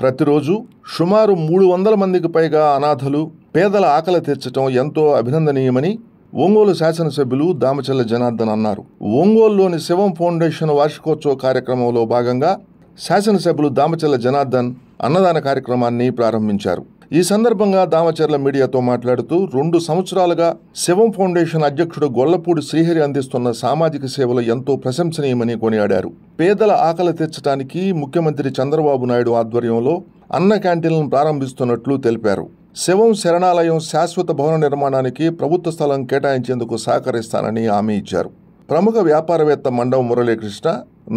ప్రతిరోజు సుమారు 300 మందికి పైగా అనాథలు, పేదల ఆకలి తీర్చడం ఎంతో అభినందనీయమని ఒంగోలు శాసనసభ్యులు దామచర్ల జనార్దన్ అన్నారు. ఒంగోలులోని శివం ఫౌండేషన్ వార్షికోత్సవ కార్యక్రమంలో భాగంగా శాసనసభ్యులు దామచర్ల జనార్దన్ అన్నదాన కార్యక్రమాన్ని ప్రారంభించారు. ఈ సందర్భంగా దామచర్ల మీడియాతో మాట్లాడుతూ 2 సంవత్సరాలుగా శివం ఫౌండేషన్ అధ్యక్షుడు గొల్లపూడి శ్రీహరి అందిస్తున్న సామాజిక సేవలు ఎంతో ప్రశంసనీయమని కొనియాడారు. పేదల ఆకలి తీర్చడానికి ముఖ్యమంత్రి చంద్రబాబు నాయుడు ఆధ్వర్యంలో అన్న క్యాంటీన్లను ప్రారంభిస్తున్నట్లు తెలిపారు. శివం శరణాలయం శాశ్వత భవన నిర్మాణానికి ప్రభుత్వ స్థలం కేటాయించేందుకు సహకరిస్తానని హామీ ఇచ్చారు. ప్రముఖ వ్యాపారవేత్త మండవ మురళీకృష్ణ,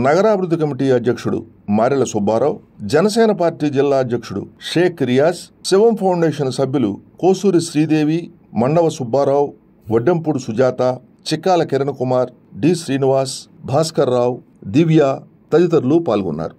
నగరాభివృద్ధి కమిటీ అధ్యక్షుడు మారెల సుబ్బారావు, జనసేన పార్టీ జిల్లా అధ్యక్షుడు షేక్ రియాజ్, శివం ఫౌండేషన్ సభ్యులు కోసూరి శ్రీదేవి, మండవ సుబ్బారావు, వడ్డెంపూడి సుజాత, చిక్కాల కిరణ్ కుమార్, డి శ్రీనివాస్, భాస్కర్ రావు, దివ్య తదితరులు పాల్గొన్నారు.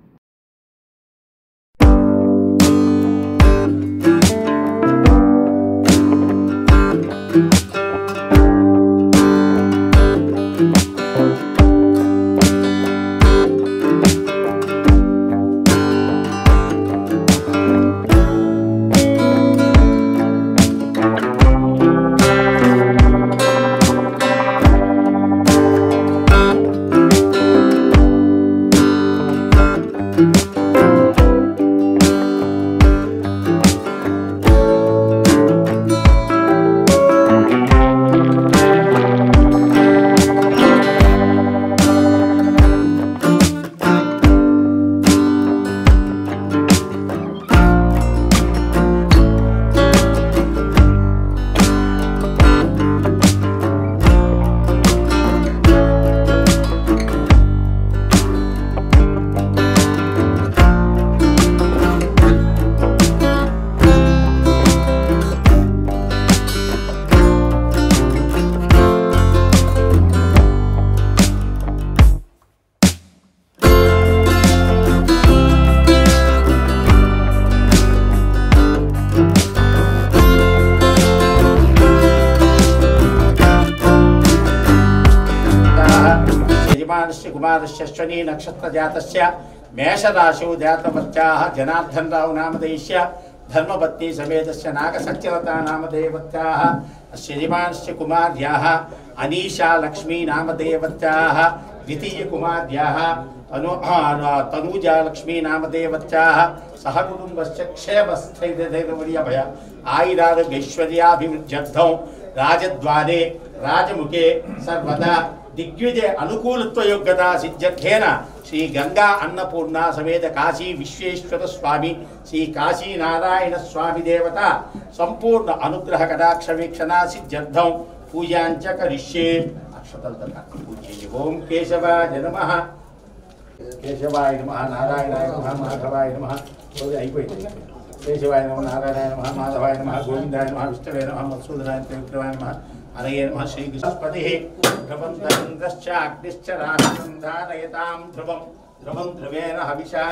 कुमारश्वनी नक्षत्र जातस्य मेषराशौ जातवर्त्याः जनार्दन राव नामधेयस्य धर्मपत्नी समेतस्य नागसत्यलता नामधेयवर्त्याः श्रीमानस्य कुमार्याः अनीशा लक्ष्मी नामधेयवर्त्याः द्वितीय कुमार्याः तनूजा लक्ष्मी नामधेयवर्त्याः सहकुटुम्बस्य क्षेमस्थैर्यधैर्यभय आयुरारोग्यैश्वर्याभिवृद्ध्यर्थं राजद्वारे राजमुखे सर्वदा दिग्विजय अनुकूलत्व योग्यता सिद्ध्यर्थेन श्री गंगा अन्नपूर्णा समेत काशी विश्वेश्वर स्वामी श्री काशी नारायण स्वामी देवता संपूर्ण अनुग्रह कटाक्ष वीक्षणा सिद्ध्यर्थं पूजांच करिष्ये. ओम केशवाय नमः, केशवाय नमः, नारायणाय नमः, माधवाय नमः. केशवाय नमः, नारायणाय नमः, माधवाय नमः, गोविंदाय नमः, विष्णवे नमः, मधुसूदनाय नमः, अनये नमः. श्रीकृष्णपतिः ध्रुवन्द्रश्चाग्निश्च राशसन्धारयतां ध्रुवं ध्रुवं ध्रुवेण हविषा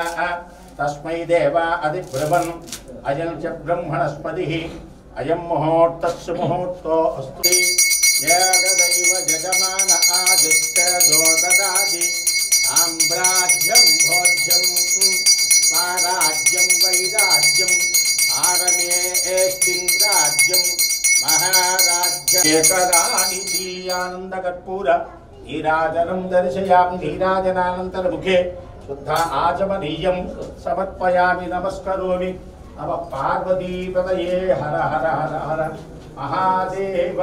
तस्मै देवा अधिब्रवन् अयं च ब्रह्मणस्पतिः अयं मुहूर्तस्य मुहूर्तो अस्तु. जगदैव जजमान आदिष्टो ददाति साम्राज्यं भोज्यं स्वाराज्यं वैराज्यम् आरमे एष्टिङ्राज्यं महाराज्य केतरानिधि आनन्दकर्पूर नीराजनं दर्शयामि. नीराजनानन्तरमुखे शुद्ध आचमनीयं समर्पयामि, नमस्करोमि. नमः पार्वतीपतये. हर हर हर हर महादेव.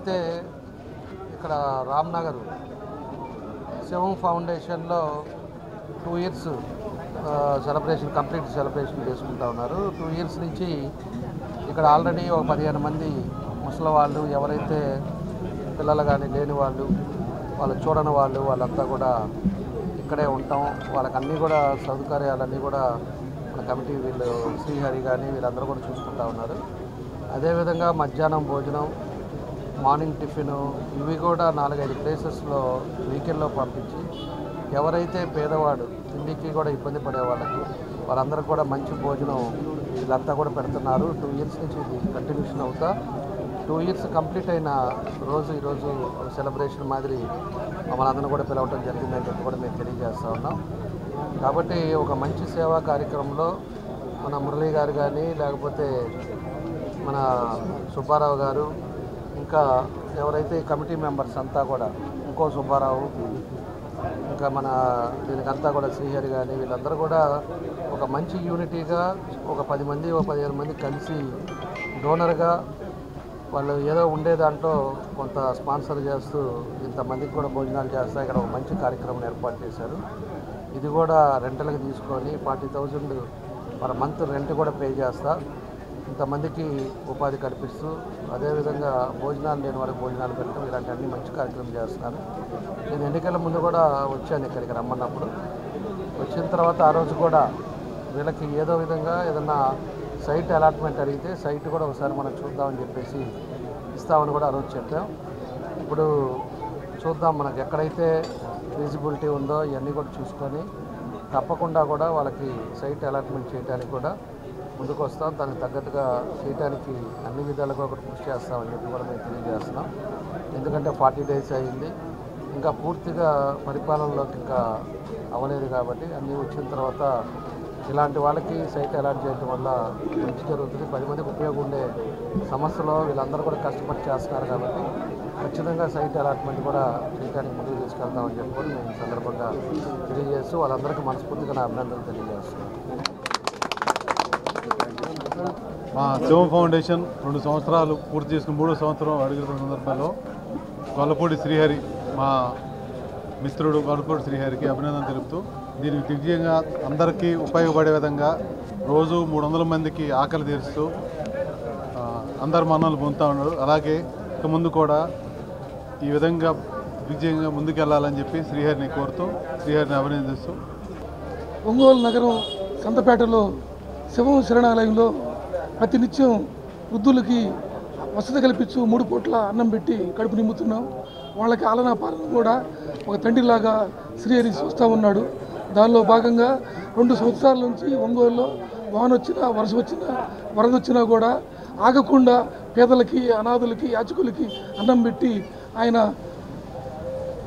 ఏదైతే ఇక్కడ రామ్నగర్ శివం ఫౌండేషన్లో 2 ఇయర్స్ కంప్లీట్ సెలబ్రేషన్ చేసుకుంటూ ఉన్నారు. 2 ఇయర్స్ నుంచి ఇక్కడ ఆల్రెడీ ఒక 15 మంది ముసలి వాళ్ళు, ఎవరైతే పిల్లలు కానీ లేని వాళ్ళు, వాళ్ళు చూడని వాళ్ళు, వాళ్ళంతా కూడా ఇక్కడే ఉంటాం. వాళ్ళకి అన్నీ కూడా సౌకర్యాలన్నీ కూడా మన కమిటీ వీళ్ళు శ్రీహరి కానీ వీళ్ళందరూ కూడా చూసుకుంటూ ఉన్నారు. అదేవిధంగా మధ్యాహ్నం భోజనం, మార్నింగ్ టిఫిన్ ఇవి కూడా 4-5 ప్లేసెస్లో వీకెండ్లో పంపించి ఎవరైతే పేదవాడు తిండికి కూడా ఇబ్బంది పడే వాళ్ళందరికీ కూడా మంచి భోజనం వీళ్ళంతా కూడా పెడుతున్నారు. 2 ఇయర్స్ నుంచి ఇది కంటిన్యూషన్ అవుతా 2 ఇయర్స్ కంప్లీట్ అయిన రోజు ఈరోజు సెలబ్రేషన్ మాదిరి మమ్మల్ని కూడా పిలవటం జరిగిందని చెప్పి కూడా మేము తెలియజేస్తూ ఉన్నాం. కాబట్టి ఒక మంచి సేవా కార్యక్రమంలో మన మురళీ గారు కానీ, లేకపోతే మన సుబ్బారావు గారు, ఇంకా ఎవరైతే కమిటీ మెంబర్స్ అంతా కూడా, ఇంకో సుబ్బారావు, ఇంకా మన దీనికంతా కూడా శ్రీహరి కానీ వీళ్ళందరూ కూడా ఒక మంచి యూనిటీగా ఒక 10 మంది 15 మంది కలిసి డోనర్గా వాళ్ళు ఏదో ఉండే దాంట్లో కొంత స్పాన్సర్ చేస్తూ ఇంతమందికి కూడా భోజనాలు చేస్తా ఇక్కడ ఒక మంచి కార్యక్రమం ఏర్పాటు చేశారు. ఇది కూడా రెంటల్కి తీసుకొని 40,000 పర్ మంత్ రెంట్ కూడా పే చేస్తా ఇంతమందికి ఉపాధి కల్పిస్తూ, అదేవిధంగా భోజనాలు లేని వారికి భోజనాలు పెట్టడం, ఇలాంటి అన్ని మంచి కార్యక్రమం చేస్తున్నారు. నేను ఎన్నికల ముందు కూడా వచ్చాను ఇక్కడికి రమ్మన్నప్పుడు. వచ్చిన తర్వాత ఆ రోజు కూడా వీళ్ళకి ఏదో విధంగా ఏదన్నా సైట్ అలాట్మెంట్ అడిగితే సైట్ కూడా ఒకసారి మనం చూద్దామని చెప్పేసి ఇస్తామని కూడా ఆ రోజు చెప్పాం. ఇప్పుడు చూద్దాం మనకు ఎక్కడైతే ఫీజిబిలిటీ ఉందో ఇవన్నీ కూడా చూసుకొని తప్పకుండా కూడా వాళ్ళకి సైట్ అలాట్మెంట్ చేయడానికి కూడా ముందుకు వస్తాం. దానికి తగ్గట్టుగా చేయడానికి అన్ని విధాలుగా కూడా కృషి చేస్తామని చెప్పి కూడా మేము తెలియజేస్తున్నాం. ఎందుకంటే 40 డేస్ అయింది, ఇంకా పూర్తిగా పరిపాలనలోకి ఇంకా అవ్వలేదు. కాబట్టి అన్నీ వచ్చిన తర్వాత ఇలాంటి వాళ్ళకి సైట్ అలాట్ చేయడం వల్ల మంచి జరుగుతుంది. 10 మందికి ఉపయోగం ఉండే సమస్యలో వీళ్ళందరూ కూడా కష్టపడి చేస్తున్నారు. కాబట్టి ఖచ్చితంగా సైట్ అలాట్మెంట్ కూడా చేయడానికి ముందుకు తీసుకెళ్తామని చెప్పి కూడా మేము ఈ సందర్భంగా తెలియజేస్తూ వాళ్ళందరికీ మనస్ఫూర్తిగా నా అభినందనలు తెలియజేస్తున్నాను. మా శివం ఫౌండేషన్ 2 సంవత్సరాలు పూర్తి చేసుకుని 3వ సంవత్సరం అడుగుతున్న సందర్భంలో గొల్లపూడి శ్రీహరి, మా మిత్రుడు గొల్లపూడి శ్రీహరికి అభినందన తెలుపుతూ, దీనికి దిగ్విజయంగా అందరికీ ఉపయోగపడే విధంగా రోజు 300 మందికి ఆకలి తీరుస్తూ అందరు మన్నలు పొందుతూ ఉన్నారు. అలాగే ఇక ముందు కూడా ఈ విధంగా దిగ్విజయంగా ముందుకెళ్లాలని చెప్పి శ్రీహరిని కోరుతూ, శ్రీహరిని అభినందిస్తూ, ఒంగోలు నగరం సంతపేటలో శివం శరణాలయంలో ప్రతినిత్యం వృద్ధులకి వసతి కల్పించు 3 పూట్ల అన్నం పెట్టి కడుపు నింపుతున్నాం. వాళ్ళకి ఆలనా పాలన కూడా ఒక తండ్రిలాగా శ్రీహరి చూస్తూ ఉన్నాడు. దానిలో భాగంగా 2 సంవత్సరాల నుంచి ఒంగోలులో వాన వచ్చినా, వర్షం వచ్చినా, వరద వచ్చినా కూడా ఆగకుండా పేదలకి, అనాథులకి, యాచకులకి అన్నం పెట్టి ఆయన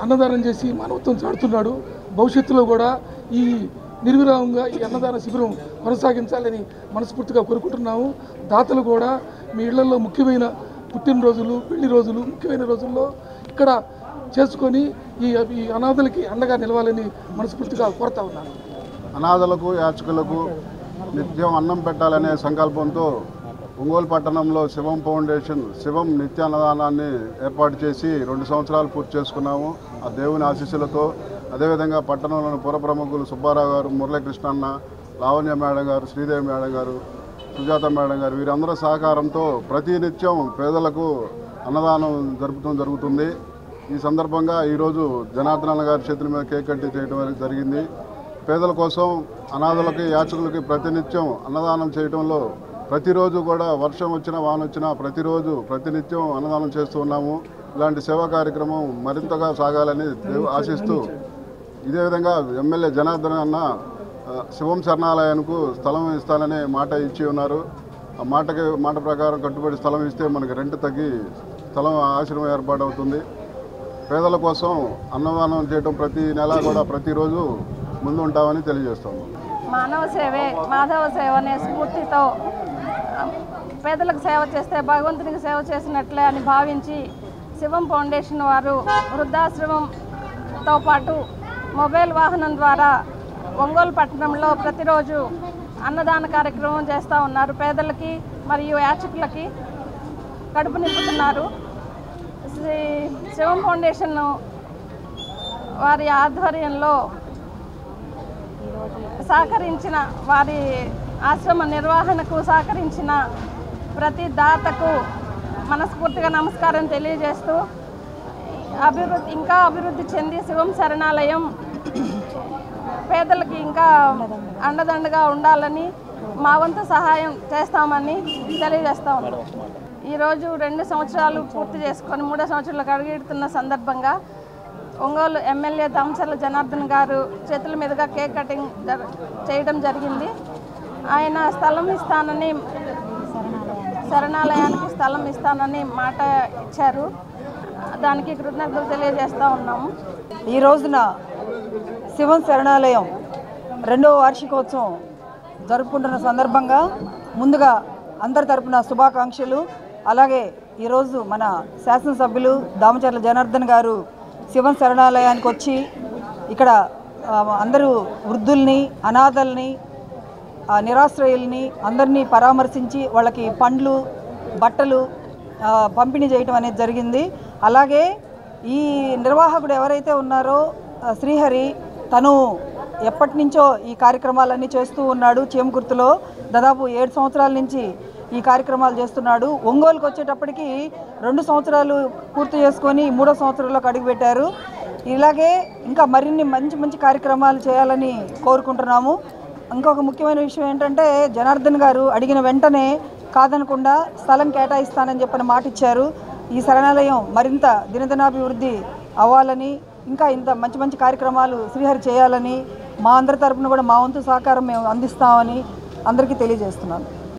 అన్నదానం చేసి మానవత్వం చాటుతున్నాడు. భవిష్యత్తులో కూడా ఈ నిర్విరామంగా ఈ అన్నదాన శిబిరం కొనసాగించాలని మనస్ఫూర్తిగా కోరుకుంటున్నాము. దాతలు కూడా మీ ఇళ్లలో ముఖ్యమైన పుట్టినరోజులు, పెళ్లి రోజులు, ముఖ్యమైన రోజుల్లో ఇక్కడ చేసుకొని ఈ అనాథలకి అండగా నిలవాలని మనస్ఫూర్తిగా కోరుతా ఉన్నాను. అనాథలకు, యాచకులకు నిత్యం అన్నం పెట్టాలనే సంకల్పంతో ఒంగోలు పట్టణంలో శివం ఫౌండేషన్ శివం నిత్య అన్నదానాన్ని ఏర్పాటు చేసి 2 సంవత్సరాలు పూర్తి చేసుకున్నాము. ఆ దేవుని ఆశీస్సులతో. అదేవిధంగా పట్టణంలోని పుర ప్రముఖులు సుబ్బారావు గారు, మురళీకృష్ణన్న, లావణ్య మేడం గారు, శ్రీదేవి మేడం గారు, సుజాత మేడం గారు వీరందరూ సహకారంతో ప్రతినిత్యం పేదలకు అన్నదానం జరుగుతుంది. ఈ సందర్భంగా ఈరోజు జనార్దన గారి చేతుల మీద కేక్ కట్టి చేయడం జరిగింది. పేదల కోసం, అనాథలకి, యాచకులకి ప్రతినిత్యం అన్నదానం చేయడంలో ప్రతిరోజు కూడా వర్షం వచ్చినా, వాన వచ్చినా ప్రతిరోజు ప్రతినిత్యం అన్నదానం చేస్తూ ఉన్నాము. ఇలాంటి సేవా కార్యక్రమం మరింతగా సాగాలని ఆశిస్తూ, ఇదే విధంగా ఎమ్మెల్యే జనార్దన అన్న శివం శరణాలయానికి స్థలం ఇస్తానని మాట ఇచ్చి ఉన్నారు. ఆ మాట ప్రకారం కట్టుబడి స్థలం ఇస్తే మనకి రెంట్ తగ్గి స్థలం ఆశ్రమం ఏర్పాటవుతుంది. పేదల కోసం అన్నదానం చేయడం ప్రతి నెల కూడా ప్రతిరోజు ముందు ఉంటామని తెలియజేస్తాము. మానవ సేవే మాధవ సేవ అనే స్ఫూర్తితో పేదలకు సేవ చేస్తే భగవంతునికి సేవ చేసినట్లే అని భావించి శివం ఫౌండేషన్ వారు వృద్ధాశ్రమంతో పాటు మొబైల్ వాహనం ద్వారా ఒంగోలు పట్టణంలో ప్రతిరోజు అన్నదాన కార్యక్రమం చేస్తూ ఉన్నారు. పేదలకి మరియు యాచకులకి కడుపు నింపుతున్నారు. శివం ఫౌండేషన్ వారి ఆధ్వర్యంలో సహకరించిన, వారి ఆశ్రమ నిర్వహణకు సహకరించిన ప్రతి దాతకు మనస్ఫూర్తిగా నమస్కారం తెలియజేస్తూ ఇంకా అభివృద్ధి చెంది శివం శరణాలయం పేదలకి ఇంకా అండదండగా ఉండాలని మా వంతు సహాయం చేస్తామని తెలియజేస్తా ఉన్నాం. ఈరోజు 2 సంవత్సరాలు పూర్తి చేసుకొని 3వ సంవత్సరంలోకి అడుగుతున్న సందర్భంగా ఒంగోలు ఎమ్మెల్యే దామచర్ల జనార్దన్ గారు చేతుల మీదుగా కేక్ కటింగ్ చేయడం జరిగింది. ఆయన శరణాలయానికి స్థలం ఇస్తానని మాట ఇచ్చారు. దానికి కృతజ్ఞతలు తెలియజేస్తూ ఉన్నాము. ఈ రోజున శివం శరణాలయం 2వ వార్షికోత్సవం జరుపుకుంటున్న సందర్భంగా ముందుగా అందరి తరపున శుభాకాంక్షలు. అలాగే ఈరోజు మన శాసనసభ్యులు దామచర్ల జనార్దన్ గారు శివం శరణాలయానికి వచ్చి ఇక్కడ అందరూ వృద్ధుల్ని, అనాథల్ని, నిరాశ్రయుల్ని అందరినీ పరామర్శించి వాళ్ళకి పండ్లు, బట్టలు పంపిణీ చేయటం అనేది జరిగింది. అలాగే ఈ నిర్వాహకుడు ఎవరైతే ఉన్నారో శ్రీహరి, తను ఎప్పటి నుంచో ఈ కార్యక్రమాలన్నీ చేస్తూ ఉన్నాడు. చేమకుర్తిలో దాదాపు 7 సంవత్సరాల నుంచి ఈ కార్యక్రమాలు చేస్తున్నాడు. ఒంగోలుకు వచ్చేటప్పటికి 2 సంవత్సరాలు పూర్తి చేసుకొని 3వ సంవత్సరంలోకి అడుగుపెట్టారు. ఇలాగే ఇంకా మరిన్ని మంచి కార్యక్రమాలు చేయాలని కోరుకుంటున్నాము. ఇంకొక ముఖ్యమైన విషయం ఏంటంటే జనార్దన్ గారు అడిగిన వెంటనే కాదనకుండా స్థలం కేటాయిస్తానని చెప్పిన మాట ఇచ్చారు. ఈ శరణాలయం మరింత దినదినాభివృద్ధి అవ్వాలని, ఇంకా ఇంత మంచి కార్యక్రమాలు శ్రీహరి చేయాలని మా అందరి తరపున కూడా మా వంతు సహకారం మేము అందిస్తామని అందరికీ తెలియజేస్తున్నాను.